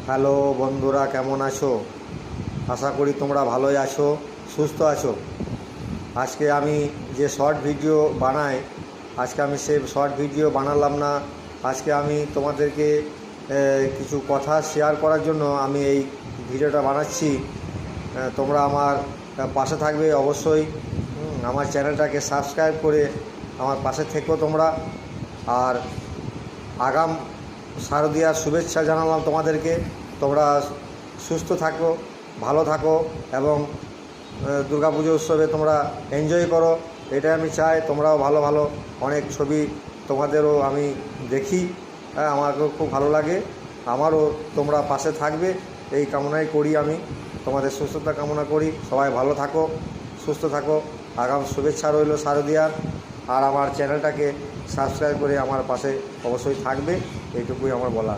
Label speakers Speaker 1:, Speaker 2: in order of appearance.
Speaker 1: Hello বন্ধুরা, কেমন আছো? আশা করি তোমরা ভালোই আছো, সুস্থ আছো। আজকে আমি যে শর্ট ভিডিও বানাই, আজকে আমি সেই শর্ট ভিডিও বানালাম না। আজকে আমি তোমাদেরকে কিছু কথা শেয়ার করার জন্য আমি এই ভিডিওটা বানাচ্ছি। তোমরা আমার পাশে থাকবে অবশ্যই। আমার চ্যানেলটাকে সাবস্ক্রাইব করে আমার পাশে থেকো তোমরা। আর আগাম শারদীয়ার শুভেচ্ছা জানালাম তোমাদেরকে। তোমরা সুস্থ থাকো, ভালো থাকো এবং দুর্গাপুজো উৎসবে তোমরা এনজয় করো, এটাই আমি চাই। তোমরাও ভালো ভালো অনেক ছবি তোমাদেরও আমি দেখি, আমাকেও খুব ভালো লাগে। আমারও তোমরা পাশে থাকবে এই কামনাই করি। আমি তোমাদের সুস্থতা কামনা করি। সবাই ভালো থাকো, সুস্থ থাকো। আগাম শুভেচ্ছা রইল শারদীয়ার। আর আমার চ্যানেলটাকে সাবস্ক্রাইব করে আমার পাশে অবশ্যই থাকবে, এইটুকুই আমার বলা।